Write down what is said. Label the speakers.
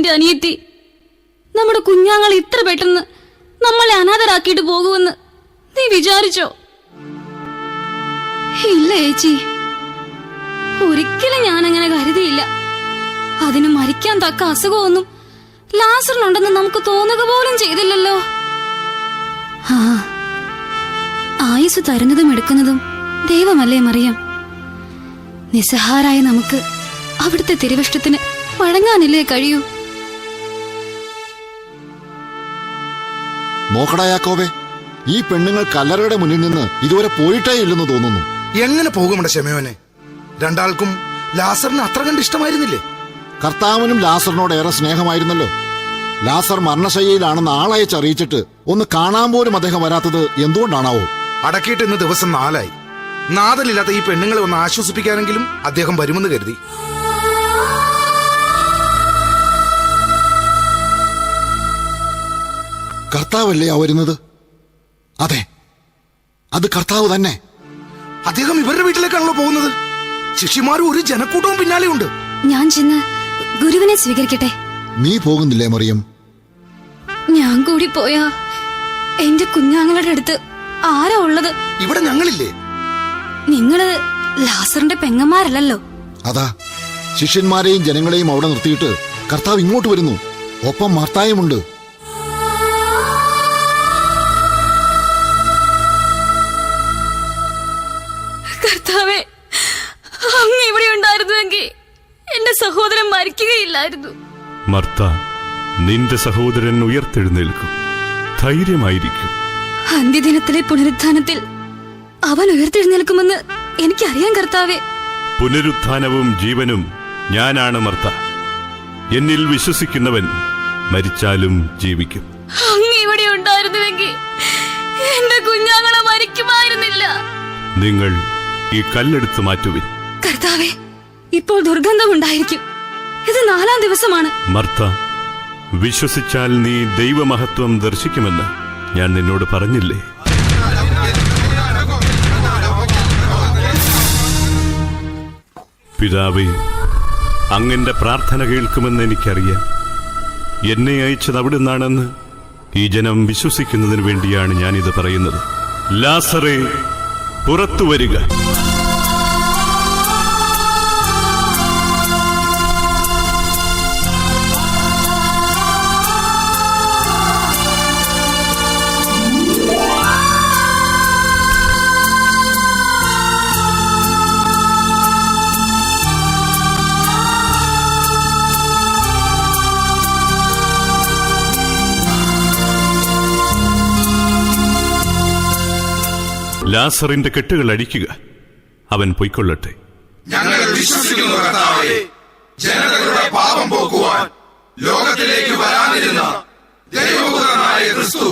Speaker 1: എന്റെ അനിയത്തി. നമ്മുടെ കുഞ്ഞാങ്ങൾ ഇത്ര പെട്ടെന്ന് നമ്മളെ അനാഥരാക്കിയിട്ട് പോകുമെന്ന് നീ വിചാരിച്ചോ? ഇല്ല ചേച്ചി, ഒരിക്കലും ഞാനങ്ങനെ കരുതിയില്ല. അതിന് മരിക്കാൻ തക്ക അസുഖമൊന്നും ലാസറിനുണ്ടെന്ന് നമുക്ക് തോന്നുക പോലും ചെയ്തില്ലല്ലോ. ആയുസ് തരുന്നതും എടുക്കുന്നതും ദൈവമല്ലേ മറിയം? നിസ്സഹാരായ നമുക്ക് അവിടുത്തെ തിരുവിഷ്ടത്തിന് വഴങ്ങാനില്ലേ കഴിയൂ?
Speaker 2: നോക്കടാ യാക്കോബേ, ഈ പെണ്ണുങ്ങൾ കല്ലറയുടെ മുന്നിൽ നിന്ന് ഇതുവരെ പോയിട്ടേ ഇല്ലെന്ന് തോന്നുന്നു.
Speaker 3: എങ്ങനെ പോകും ശമയോനെ? രണ്ടാൾക്കും ലാസറിന് അത്ര കണ്ട് ഇഷ്ടമായിരുന്നില്ലേ?
Speaker 2: കർത്താവിനും ലാസറിനോട് ഏറെ സ്നേഹമായിരുന്നല്ലോ. ലാസർ മരണശയ്യയിലാണെന്ന് ആളയച്ചറിയിച്ചിട്ട് ഒന്ന് കാണാൻ പോലും അദ്ദേഹം വരാത്തത് എന്തുകൊണ്ടാണാവോ?
Speaker 3: അടക്കിയിട്ട് ഇന്ന് ദിവസം 4 നാഥനില്ലാത്ത ഈ പെണ്ണുങ്ങളെ ഒന്ന് ആശ്വസിപ്പിക്കാനെങ്കിലും അദ്ദേഹം വരുമെന്ന് കരുതി.
Speaker 2: കർത്താവല്ലേ ആ വരുന്നത്? അതെ, അത് കർത്താവ് തന്നെ.
Speaker 3: അദ്ദേഹം ഇവരുടെ വീട്ടിലേക്കാണല്ലോ പോകുന്നത്. ശിഷ്യന്മാരും ഒരു ജനക്കൂട്ടവും പിന്നാലെ ഉണ്ട്.
Speaker 1: ഞാൻ ചെന്ന് ഗുരുവിനെ സ്വീകരിക്കട്ടെ.
Speaker 2: നീ പോകുന്നില്ലേ മറിയം?
Speaker 1: ഞാൻ കൂടി പോയാ എന്റെ കുഞ്ഞാങ്ങളുടെ അടുത്ത് ആരാ ഉള്ളത്?
Speaker 3: ഇവിടെ ഞങ്ങളില്ലേ?
Speaker 1: നിങ്ങള് ലാസറിന്റെ പെങ്ങന്മാരല്ലോ.
Speaker 2: അതാ, ശിഷ്യന്മാരെയും ജനങ്ങളെയും അവിടെ നിർത്തിയിട്ട് കർത്താവ് ഇങ്ങോട്ട് വരുന്നു. ഒപ്പം മാർത്തായുമുണ്ട്.
Speaker 1: കർത്താവേ, അങ്ങ് ഇവിടെ ഉണ്ടായിരുന്നുവെങ്കിൽ എന്റെ സഹോദരൻ മരിക്കുകയില്ലായിരുന്നു.
Speaker 4: മർത്ത, നിന്റെ സഹോദരൻ ഉയർത്തെഴുന്നേൽക്കും. ധൈര്യമായിരിക്കും.
Speaker 1: അന്ത്യദിനത്തിലെ പുനരുത്ഥാനത്തിൽ അവൻ ഉയർത്തെഴുന്നേൽക്കുമെന്ന് എനിക്കറിയാം കർത്താവേ.
Speaker 4: പുനരുത്ഥാനവും ജീവനും ഞാനാണ് മർത്ത. എന്നിൽ വിശ്വസിക്കുന്നവൻ മരിച്ചാലും ജീവിക്കും.
Speaker 1: അങ്ങ് ഇവിടെ ഉണ്ടായിരുന്നുവെങ്കിൽ എന്റെ കുഞ്ഞാങ്ങളെ മരിക്കുമായിരുന്നില്ല.
Speaker 4: നിങ്ങൾ ഈ കല്ലെടുത്ത് മാറ്റുവിൻ.
Speaker 1: കർത്താവേ, ഇപ്പോൾ ദുർഗന്ധമുണ്ടായിരിക്കും. ഇത് 4-ാം ദിവസമാണ്.
Speaker 4: മർത്ത, വിശ്വസിച്ചാൽ നീ ദൈവമഹത്വം ദർശിക്കുമെന്ന് ഞാൻ നിന്നോട് പറഞ്ഞില്ലേ? പിതാവേ, അങ്ങന്റെ പ്രാർത്ഥന കേൾക്കുമെന്ന് എനിക്കറിയാം. എന്നെ അയച്ചത് അവിടുന്നാണെന്ന് ഈ ജനം വിശ്വസിക്കുന്നതിന് വേണ്ടിയാണ് ഞാനിത് പറയുന്നത്. ലാസറേ, പുറത്തു വരിക. ലാസറിന്റെ കെട്ടുകൾ അടിക്കുക. അവൻ പൊയ്ക്കൊള്ളട്ടെ.
Speaker 5: ഞങ്ങൾ വിശ്വസിക്കുന്നു കർത്താവേ, ജനതകളുടെ പാപം പോക്കുവാൻ ലോകത്തിലേക്ക് വരാനിരുന്ന ദൈവപുത്രനായ ക്രിസ്തു